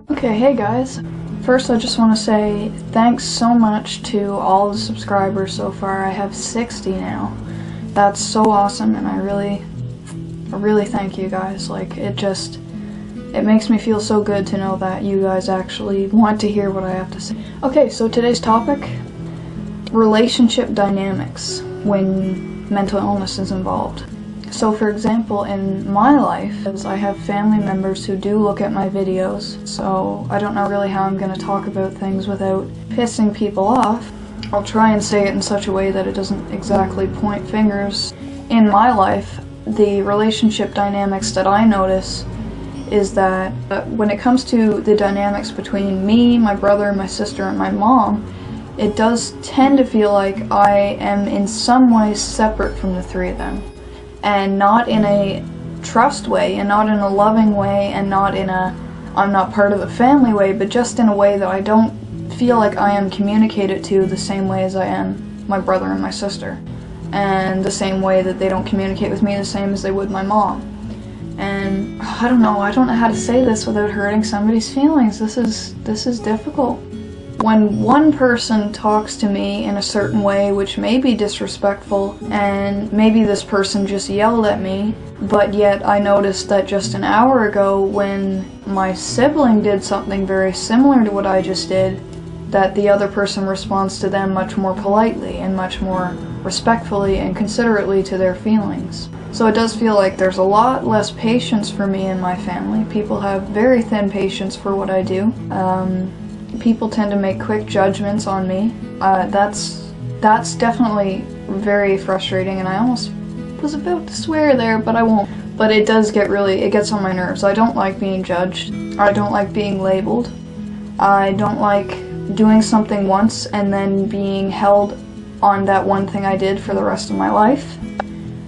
Okay, hey guys. First I just want to say thanks so much to all the subscribers so far. I have 60 now. That's so awesome, and I really thank you guys. Like, it makes me feel so good to know that you guys actually want to hear what I have to say. Okay, so today's topic, relationship dynamics when mental illness is involved. So for example, in my life, I have family members who do look at my videos, so I don't know really how I'm going to talk about things without pissing people off. I'll try and say it in such a way that it doesn't exactly point fingers. In my life, the relationship dynamics that I notice is that when it comes to the dynamics between me, my brother, my sister, and my mom, it does tend to feel like I am in some ways separate from the three of them. And not in a trust way, and not in a loving way, and not in a I'm not part of the family way, but just in a way that I don't feel like I am communicated to the same way as I am my brother and my sister. And the same way that they don't communicate with me the same as they would my mom. And I don't know how to say this without hurting somebody's feelings. This is difficult. When one person talks to me in a certain way, which may be disrespectful, and maybe this person just yelled at me, but yet I noticed that just an hour ago when my sibling did something very similar to what I just did, that the other person responds to them much more politely and much more respectfully and considerately to their feelings. So it does feel like there's a lot less patience for me and my family. People have very thin patience for what I do. People tend to make quick judgments on me. That's definitely very frustrating, and I almost was about to swear there, but I won't. But it does it gets on my nerves. I don't like being judged. I don't like being labeled. I don't like doing something once and then being held on that one thing I did for the rest of my life.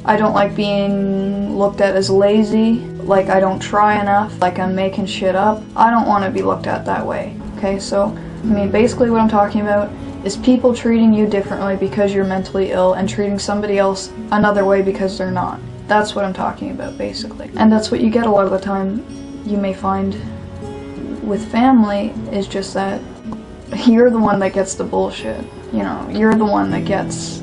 I don't like being looked at as lazy, like I don't try enough, like I'm making shit up. I don't want to be looked at that way. Okay, so, I mean, basically what I'm talking about is people treating you differently because you're mentally ill and treating somebody else another way because they're not. That's what I'm talking about, basically. And that's what you get a lot of the time. You may find with family is just that you're the one that gets the bullshit. You know, you're the one that gets,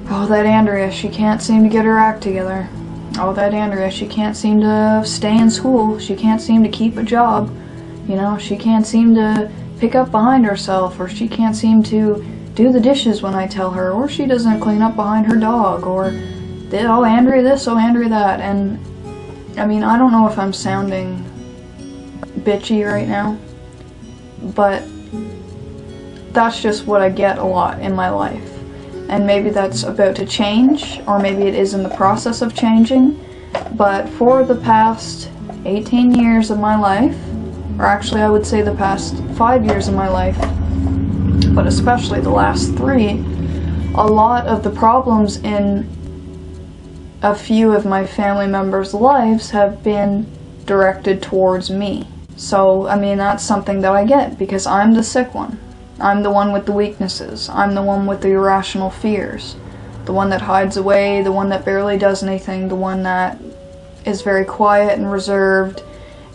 oh, that Andrea, she can't seem to get her act together. Oh, that Andrea, she can't seem to stay in school. She can't seem to keep a job. You know, she can't seem to pick up behind herself, or she can't seem to do the dishes when I tell her, or she doesn't clean up behind her dog, or, oh, Andrea this, oh, Andrea that. And, I mean, I don't know if I'm sounding bitchy right now, but that's just what I get a lot in my life. And maybe that's about to change, or maybe it is in the process of changing, but for the past 18 years of my life, or actually I would say the past 5 years of my life, but especially the last 3, a lot of the problems in a few of my family members' lives have been directed towards me. So, I mean, that's something that I get, because I'm the sick one. I'm the one with the weaknesses. I'm the one with the irrational fears. The one that hides away, the one that barely does anything, the one that is very quiet and reserved,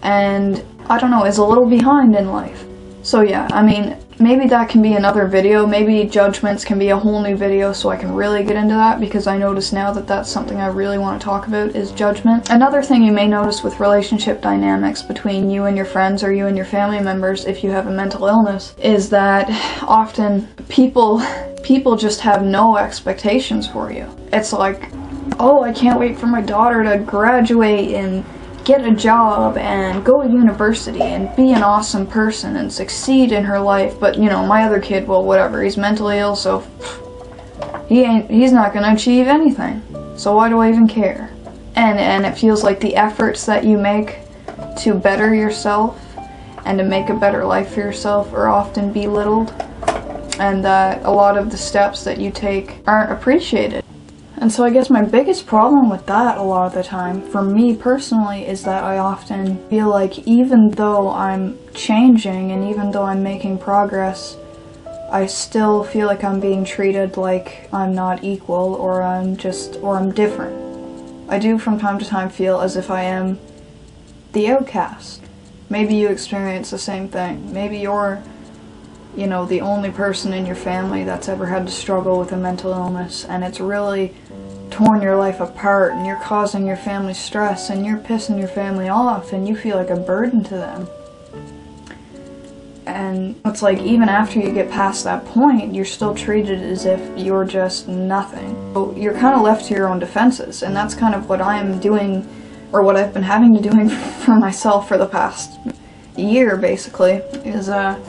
and I don't know, is a little behind in life. So yeah, I mean, maybe that can be another video. Maybe judgments can be a whole new video so I can really get into that, because I notice now that that's something I really want to talk about, is judgment. Another thing you may notice with relationship dynamics between you and your friends, or you and your family members if you have a mental illness, is that often people just have no expectations for you. It's like, oh, I can't wait for my daughter to graduate and get a job and go to university and be an awesome person and succeed in her life. But, you know, my other kid, well, whatever, he's mentally ill, so he's not gonna achieve anything. So why do I even care? And it feels like the efforts that you make to better yourself and to make a better life for yourself are often belittled, and that a lot of the steps that you take aren't appreciated. And so I guess my biggest problem with that a lot of the time, for me personally, is that I often feel like even though I'm changing and even though I'm making progress, I still feel like I'm being treated like I'm not equal, or I'm different. I do from time to time feel as if I am the outcast. Maybe you experience the same thing. Maybe you're, you know, the only person in your family that's ever had to struggle with a mental illness, and it's really torn your life apart, and you're causing your family stress, and you're pissing your family off, and you feel like a burden to them. And it's like, even after you get past that point, you're still treated as if you're just nothing. So you're kind of left to your own defenses, and that's kind of what I'm doing, or what I've been having to do for myself for the past year, basically, is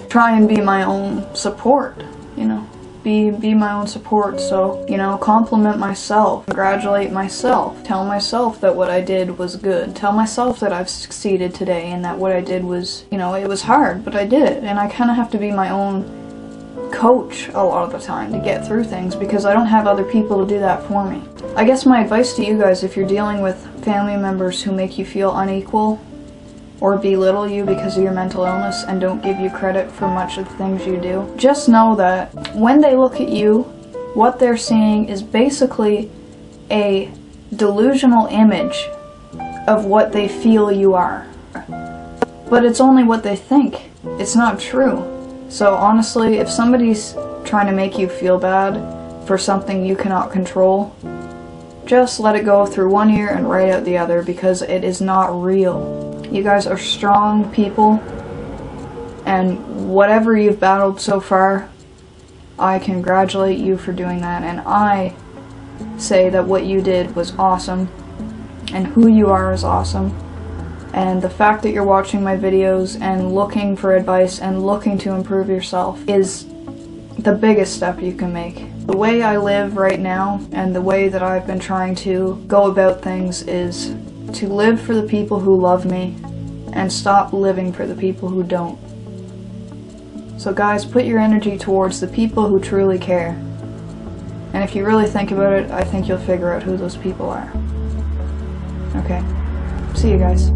try and be my own support, you know. Be my own support. So, you know, compliment myself, congratulate myself, tell myself that what I did was good, tell myself that I've succeeded today and that what I did was, you know, it was hard, but I did it. And I kind of have to be my own coach a lot of the time to get through things, because I don't have other people to do that for me. I guess my advice to you guys, if you're dealing with family members who make you feel unequal or belittle you because of your mental illness and don't give you credit for much of the things you do, just know that when they look at you, what they're seeing is basically a delusional image of what they feel you are. But it's only what they think. It's not true. So honestly, if somebody's trying to make you feel bad for something you cannot control, just let it go through one ear and right out the other, because it is not real. You guys are strong people, and whatever you've battled so far, I congratulate you for doing that, and I say that what you did was awesome, and who you are is awesome, and the fact that you're watching my videos and looking for advice and looking to improve yourself is the biggest step you can make. The way I live right now, and the way that I've been trying to go about things, is to live for the people who love me and stop living for the people who don't. So guys, put your energy towards the people who truly care. And if you really think about it, I think you'll figure out who those people are. Okay. See you guys.